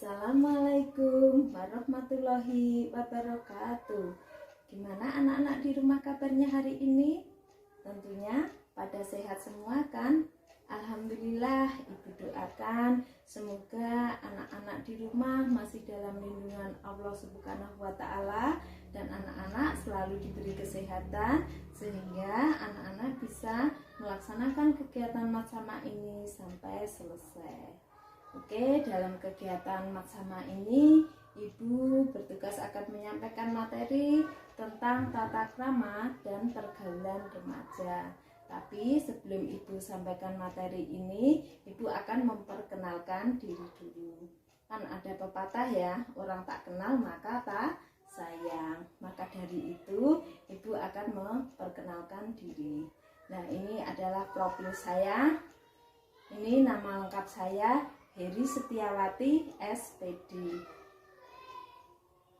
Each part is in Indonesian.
Assalamualaikum warahmatullahi wabarakatuh. Gimana anak-anak di rumah kabarnya hari ini? Tentunya pada sehat semua kan? Alhamdulillah, Ibu doakan semoga anak-anak di rumah masih dalam lindungan Allah Subhanahu wa Ta'ala, dan anak-anak selalu diberi kesehatan sehingga anak-anak bisa melaksanakan kegiatan matsama ini sampai selesai. Oke, dalam kegiatan matsama ini Ibu bertugas akan menyampaikan materi tentang tata krama dan pergaulan remaja. Tapi sebelum Ibu sampaikan materi ini, Ibu akan memperkenalkan diri dulu. Kan ada pepatah ya, orang tak kenal maka tak sayang. Maka dari itu Ibu akan memperkenalkan diri. Nah, ini adalah profil saya. Ini nama lengkap saya, Heri Setiawati SPD.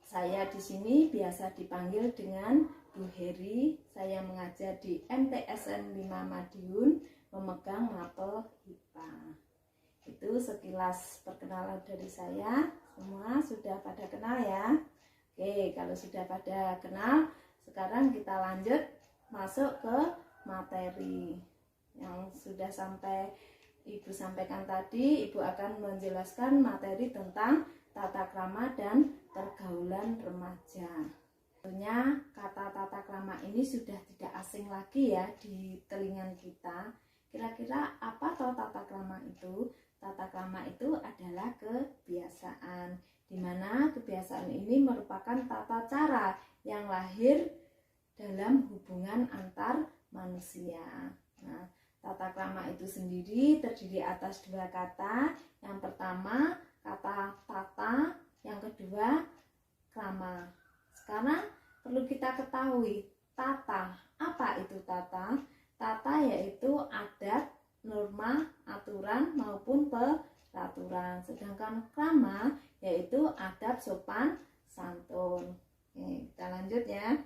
Saya di sini biasa dipanggil dengan Bu Heri. Saya mengajar di MTSN 5 Madiun, memegang mapel IPA. Itu sekilas perkenalan dari saya. Semua sudah pada kenal ya? Oke, kalau sudah pada kenal, sekarang kita lanjut masuk ke materi yang sudah Ibu sampaikan tadi. Ibu akan menjelaskan materi tentang tata krama dan pergaulan remaja. Tentunya kata tata krama ini sudah tidak asing lagi ya di telinga kita. Kira-kira apa toh tata krama itu? Tata krama itu adalah kebiasaan, di mana kebiasaan ini merupakan tata cara yang lahir dalam hubungan antar manusia. Nah, tata krama itu sendiri terdiri atas dua kata. Yang pertama kata tata, yang kedua krama. Sekarang perlu kita ketahui tata. Apa itu tata? Tata yaitu adat, norma, aturan maupun peraturan. Sedangkan krama yaitu adab, sopan, santun. Oke, kita lanjut ya.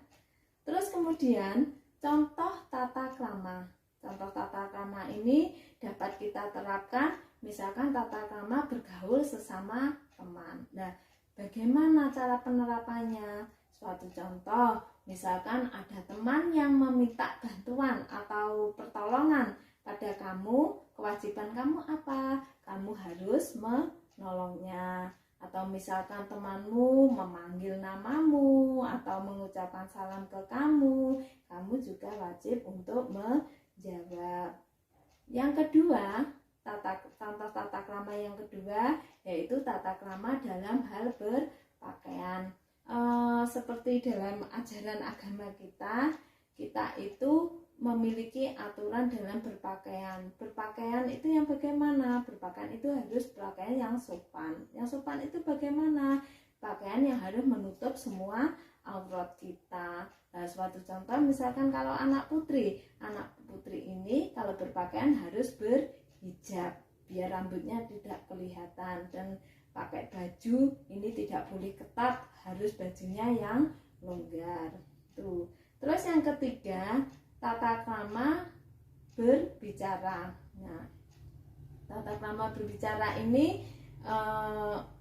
Terus kemudian contoh tata krama. Contoh tata krama ini dapat kita terapkan, misalkan tata krama bergaul sesama teman. Nah, bagaimana cara penerapannya? Suatu contoh, misalkan ada teman yang meminta bantuan atau pertolongan pada kamu, kewajiban kamu apa? Kamu harus menolongnya. Atau misalkan temanmu memanggil namamu atau mengucapkan salam ke kamu, kamu juga wajib untuk menjawab. Yang kedua, contoh tata krama yang kedua yaitu tata krama dalam hal berpakaian. Seperti dalam ajaran agama kita itu memiliki aturan dalam berpakaian. Berpakaian itu yang bagaimana? Berpakaian itu harus pakaian yang sopan. Yang sopan itu bagaimana? Pakaian yang harus menutup semua aurat kita. Nah, suatu contoh misalkan kalau anak putri ini kalau berpakaian harus berhijab biar rambutnya tidak kelihatan, dan pakai baju ini tidak boleh ketat, harus bajunya yang longgar. Tuh. Terus yang ketiga, tata krama berbicara. Nah, tata krama berbicara ini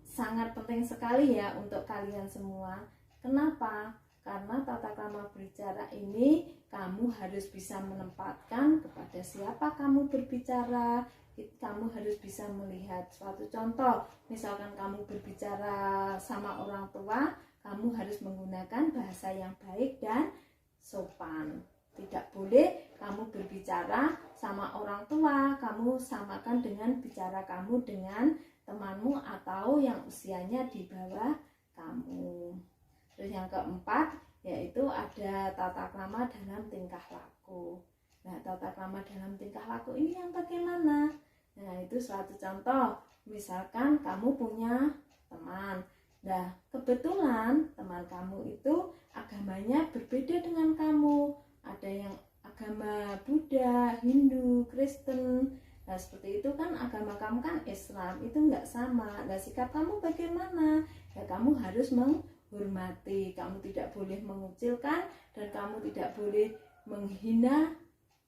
sangat penting sekali ya untuk kalian semua. Kenapa? Karena tata krama berbicara ini kamu harus bisa menempatkan kepada siapa kamu berbicara. Kamu harus bisa melihat suatu contoh, misalkan kamu berbicara sama orang tua, kamu harus menggunakan bahasa yang baik dan sopan. Tidak boleh kamu berbicara sama orang tua, kamu samakan dengan bicara kamu dengan temanmu atau yang usianya di bawah kamu. Terus yang keempat yaitu ada tata krama dalam tingkah laku. Nah, tata krama dalam tingkah laku ini yang bagaimana? Nah, itu suatu contoh. Misalkan kamu punya teman. Nah, kebetulan teman kamu itu agamanya berbeda dengan kamu. Ada yang agama Buddha, Hindu, Kristen. Nah, seperti itu kan agama kamu kan Islam, itu enggak sama. Nah, sikap kamu bagaimana? Ya, kamu harus menghormati. Kamu tidak boleh mengucilkan dan kamu tidak boleh menghina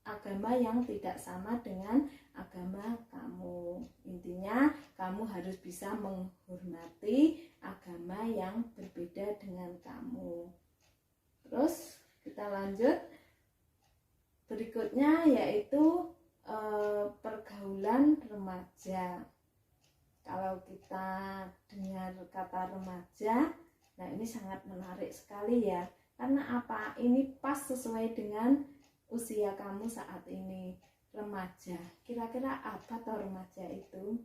agama yang tidak sama dengan agama kamu. Intinya kamu harus bisa menghormati agama yang berbeda dengan kamu. Terus kita lanjut, berikutnya yaitu pergaulan remaja. Kalau kita dengar kata remaja, nah ini sangat menarik sekali ya. Karena apa? Ini pas sesuai dengan usia kamu saat ini, remaja. Kira-kira apa toh remaja itu?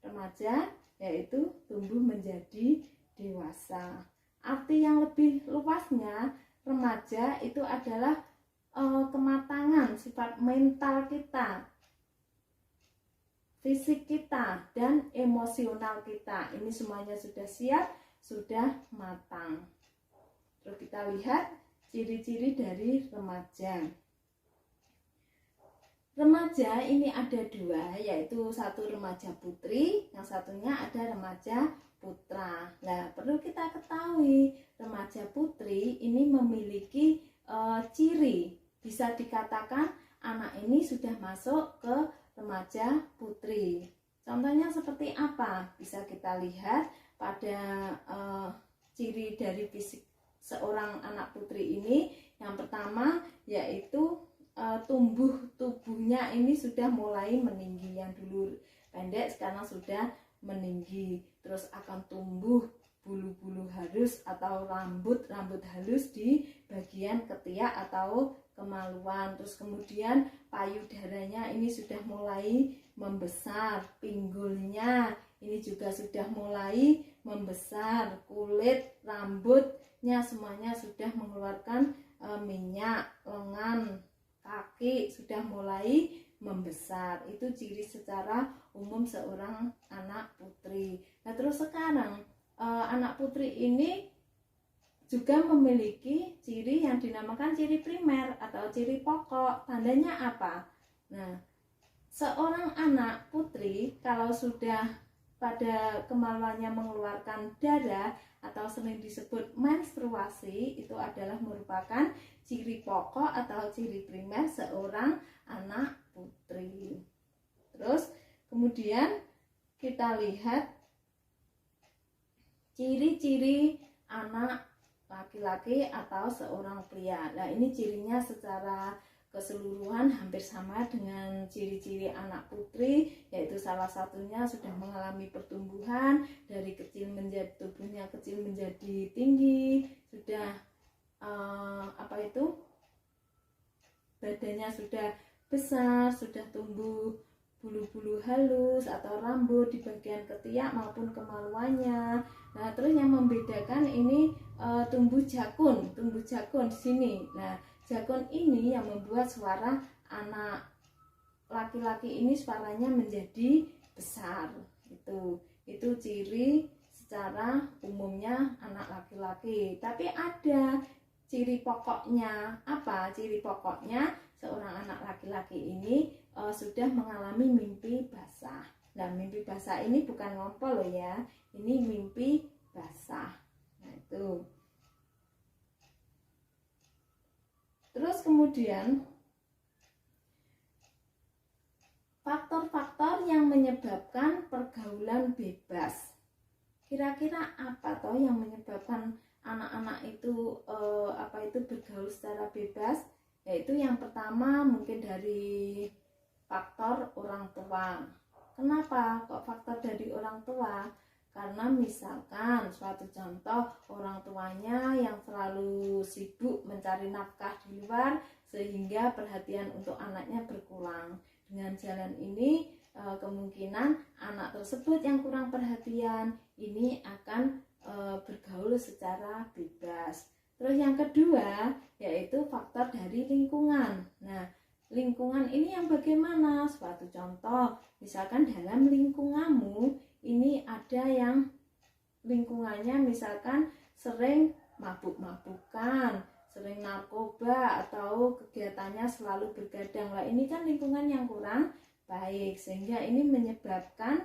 Remaja yaitu tumbuh menjadi dewasa. Arti yang lebih luasnya, remaja itu adalah kematangan sifat mental kita, fisik kita, dan emosional kita. Ini semuanya sudah siap, sudah matang. Terus kita lihat ciri-ciri dari remaja. Remaja ini ada dua, yaitu satu remaja putri, yang satunya ada remaja putra. Nah, perlu kita ketahui, remaja putri ini memiliki ciri, bisa dikatakan anak ini sudah masuk ke remaja putri. Contohnya seperti apa? Bisa kita lihat pada ciri dari fisik seorang anak putri ini. Yang pertama yaitu tubuhnya ini sudah mulai meninggi. Yang dulu pendek sekarang sudah meninggi. Terus akan tumbuh bulu-bulu halus atau rambut halus di bagian ketiak atau kemaluan. Terus kemudian payudaranya ini sudah mulai membesar, pinggulnya ini juga sudah mulai membesar, kulit, rambutnya semuanya sudah mengeluarkan minyak, lengan, kaki sudah mulai membesar. Itu ciri secara umum seorang anak putri. Nah, terus sekarang anak putri ini juga memiliki ciri yang dinamakan ciri primer atau ciri pokok. Tandanya apa? Nah, seorang anak putri kalau sudah pada kemaluannya mengeluarkan darah atau sering disebut menstruasi, itu adalah merupakan ciri pokok atau ciri primer seorang anak putri. Terus kemudian kita lihat ciri-ciri anak laki-laki atau seorang pria. Nah, ini cirinya secara keseluruhan hampir sama dengan ciri-ciri anak putri, yaitu salah satunya sudah mengalami pertumbuhan dari kecil menjadi tubuhnya kecil menjadi tinggi, sudah badannya sudah besar, sudah tumbuh bulu-bulu halus atau rambut di bagian ketiak maupun kemaluannya. Nah, terus yang membedakan ini tumbuh jakun di sini. Nah, jakun ini yang membuat suara anak laki-laki ini suaranya menjadi besar. Itu ciri secara umumnya anak laki-laki. Tapi ada ciri pokoknya. Apa ciri pokoknya? Seorang anak laki-laki ini sudah mengalami mimpi basah. Nah, mimpi basah ini bukan ngompol loh ya, ini mimpi basah. Nah, itu. Terus kemudian faktor-faktor yang menyebabkan pergaulan bebas. Kira-kira apa toh yang menyebabkan anak-anak itu bergaul secara bebas? Yaitu yang pertama mungkin dari faktor orang tua. Kenapa kok faktor dari orang tua? Karena misalkan suatu contoh, orang tuanya yang selalu sibuk mencari nafkah di luar sehingga perhatian untuk anaknya berkurang. Dengan jalan ini kemungkinan anak tersebut yang kurang perhatian ini akan bergaul secara bebas. Terus yang kedua yaitu faktor dari lingkungan. Nah, lingkungan ini yang bagaimana? Suatu contoh, misalkan dalam lingkunganmu ini ada yang lingkungannya misalkan sering mabuk-mabukan, sering narkoba atau kegiatannya selalu bergadang. Lah, ini kan lingkungan yang kurang baik sehingga ini menyebabkan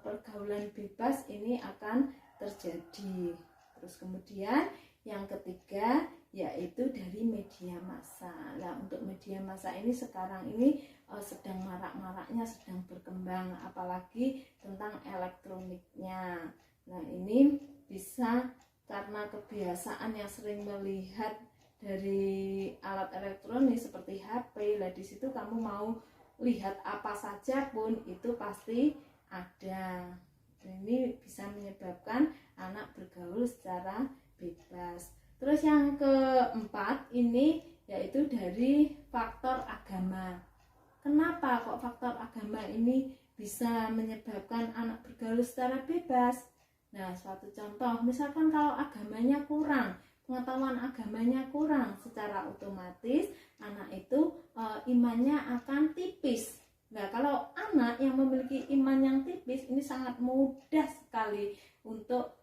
pergaulan bebas ini akan terjadi. Terus kemudian yang ketiga yaitu dari media massa. Nah, untuk media massa ini sekarang ini sedang marak-maraknya, sedang berkembang, apalagi tentang elektroniknya. Nah, ini bisa karena kebiasaan yang sering melihat dari alat elektronik seperti HP, lah di situ kamu mau lihat apa saja pun itu pasti ada. Ini bisa menyebabkan anak bergaul secara bebas. Terus yang keempat ini yaitu dari faktor agama. Kenapa kok faktor agama ini bisa menyebabkan anak bergaul secara bebas? Nah, suatu contoh, misalkan kalau agamanya kurang, pengetahuan agamanya kurang, secara otomatis anak itu imannya akan tipis. Nah, kalau anak yang memiliki iman yang tipis ini sangat mudah sekali untuk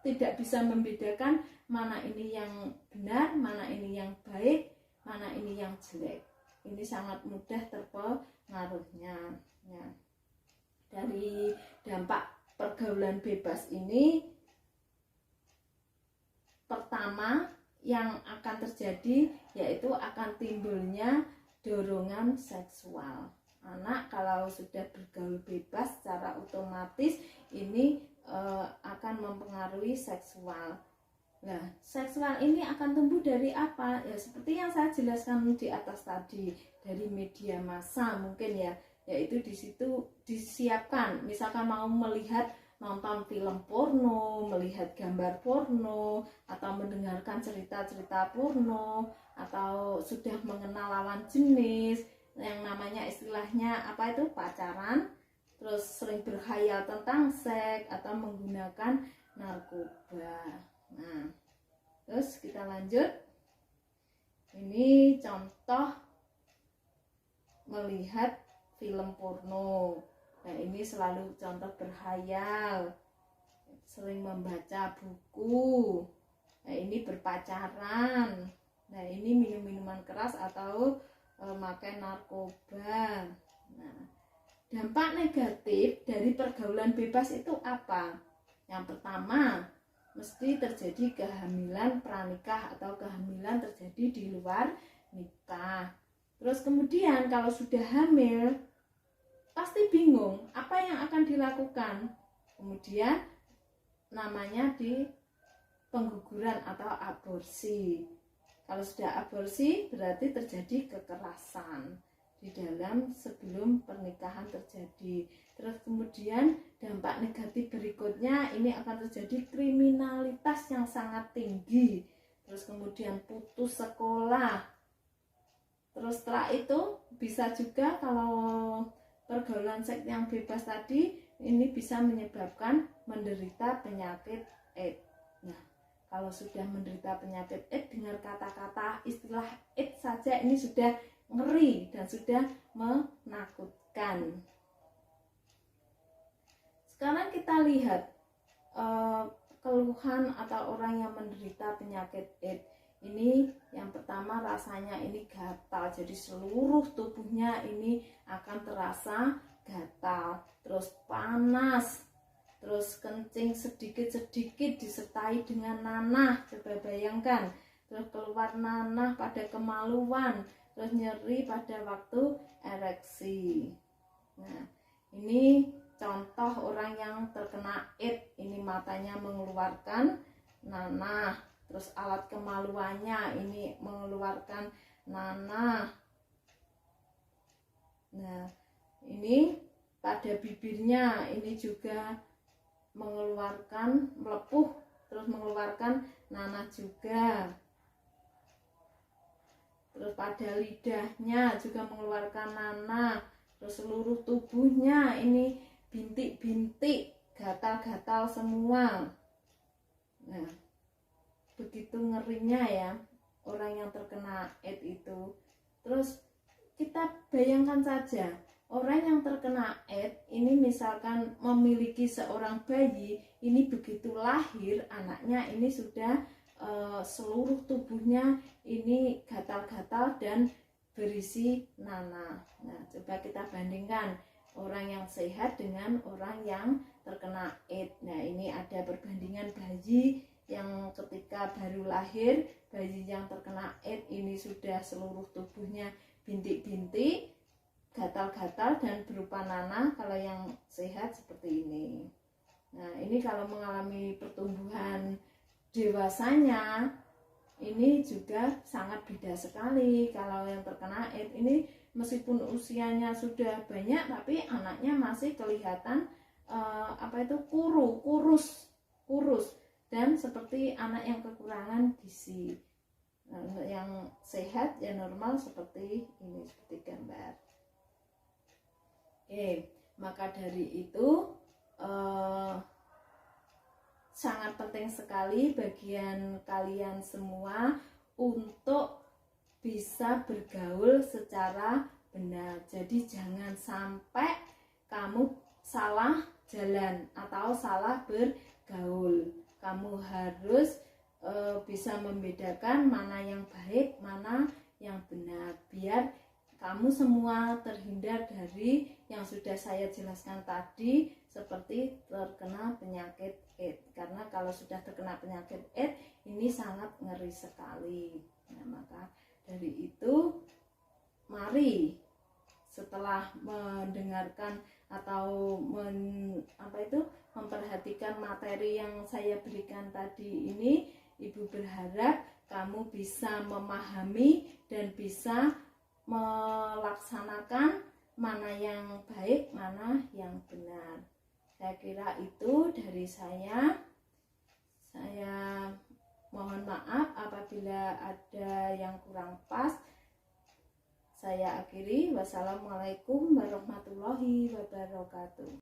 tidak bisa membedakan mana ini yang benar, mana ini yang baik, mana ini yang jelek. Ini sangat mudah terpengaruhnya. Ya. Dari dampak pergaulan bebas ini, pertama yang akan terjadi yaitu akan timbulnya dorongan seksual. Anak kalau sudah bergaul bebas secara otomatis ini akan mempengaruhi seksual. Nah, seksual ini akan tumbuh dari apa? Ya seperti yang saya jelaskan di atas tadi, dari media massa mungkin ya, yaitu di situ disiapkan. Misalkan mau melihat nonton film porno, melihat gambar porno, atau mendengarkan cerita-cerita porno, atau sudah mengenal lawan jenis, yang namanya istilahnya apa itu pacaran, terus sering berkhayal tentang seks atau menggunakan narkoba. Nah, terus kita lanjut. Ini contoh melihat film porno. Nah, ini selalu contoh berkhayal, sering membaca buku. Nah, ini berpacaran. Nah, ini minum-minuman keras atau memakai narkoba. Nah, dampak negatif dari pergaulan bebas itu apa? Yang pertama, mesti terjadi kehamilan pranikah atau kehamilan terjadi di luar nikah. Terus kemudian kalau sudah hamil, pasti bingung apa yang akan dilakukan. Kemudian namanya di pengguguran atau aborsi. Kalau sudah aborsi berarti terjadi kekerasan di dalam sebelum pernikahan terjadi. Terus kemudian dampak negatif berikutnya ini akan terjadi kriminalitas yang sangat tinggi. Terus kemudian putus sekolah. Terus setelah itu bisa juga kalau pergaulan seks yang bebas tadi ini bisa menyebabkan menderita penyakit AIDS. Nah, kalau sudah menderita penyakit AIDS, dengar kata-kata istilah AIDS saja ini sudah ngeri dan sudah menakutkan. Sekarang kita lihat keluhan atau orang yang menderita penyakit AIDS. Ini yang pertama rasanya ini gatal, jadi seluruh tubuhnya ini akan terasa gatal, terus panas, terus kencing sedikit-sedikit disertai dengan nanah. Coba bayangkan, terus keluar nanah pada kemaluan, terus nyeri pada waktu ereksi. Nah, ini contoh orang yang terkena AIDS. Ini matanya mengeluarkan nanah, terus alat kemaluannya ini mengeluarkan nanah. Nah, ini pada bibirnya ini juga mengeluarkan melepuh, terus mengeluarkan nanah juga. Terus pada lidahnya juga mengeluarkan nanah. Terus seluruh tubuhnya ini bintik-bintik, gatal-gatal semua. Nah, begitu ngerinya ya orang yang terkena AIDS itu. Terus kita bayangkan saja, orang yang terkena AIDS ini misalkan memiliki seorang bayi, ini begitu lahir anaknya ini sudah seluruh tubuhnya ini gatal-gatal dan berisi nanah. Nah, coba kita bandingkan orang yang sehat dengan orang yang terkena AIDS. Nah, ini ada perbandingan bayi yang ketika baru lahir, bayi yang terkena AIDS ini sudah seluruh tubuhnya bintik-bintik, gatal-gatal dan berupa nanah. Kalau yang sehat seperti ini. Nah, ini kalau mengalami pertumbuhan dewasanya ini juga sangat beda sekali. Kalau yang terkena AIDS ini meskipun usianya sudah banyak, tapi anaknya masih kelihatan kurus dan seperti anak yang kekurangan gizi. Nah, untuk yang sehat ya normal seperti ini, seperti gambar. Oke, maka dari itu sangat penting sekali bagian kalian semua untuk bisa bergaul secara benar. Jadi jangan sampai kamu salah jalan atau salah bergaul. Kamu harus bisa membedakan mana yang baik, mana yang benar, biar kamu semua terhindar dari yang sudah saya jelaskan tadi, seperti terkena penyakit AIDS. Karena kalau sudah terkena penyakit AIDS ini sangat ngeri sekali. Nah, maka dari itu mari setelah mendengarkan atau memperhatikan materi yang saya berikan tadi ini, Ibu berharap kamu bisa memahami dan bisa melaksanakan mana yang baik, mana yang benar. Saya kira itu dari saya. Saya mohon maaf apabila ada yang kurang pas. Saya akhiri. Wassalamualaikum warahmatullahi wabarakatuh.